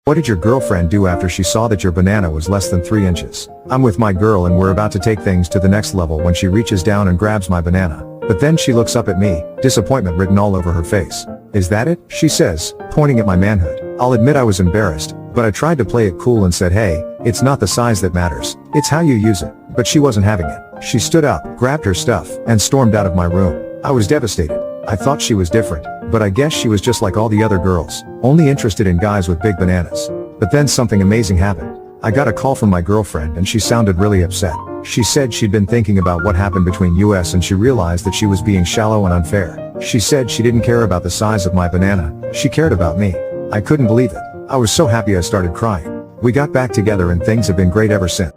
What did your girlfriend do after she saw that your banana was less than 3 inches? I'm with my girl and we're about to take things to the next level when she reaches down and grabs my banana. But then she looks up at me, disappointment written all over her face. Is that it? She says, pointing at my manhood. I'll admit I was embarrassed, but I tried to play it cool and said, hey, it's not the size that matters, it's how you use it. But she wasn't having it. She stood up, grabbed her stuff, and stormed out of my room. I was devastated. I thought she was different, but I guess she was just like all the other girls, only interested in guys with big bananas. But then something amazing happened. I got a call from my girlfriend and she sounded really upset. She said she'd been thinking about what happened between us and she realized that she was being shallow and unfair. She said she didn't care about the size of my banana, she cared about me. I couldn't believe it. I was so happy I started crying. We got back together and things have been great ever since.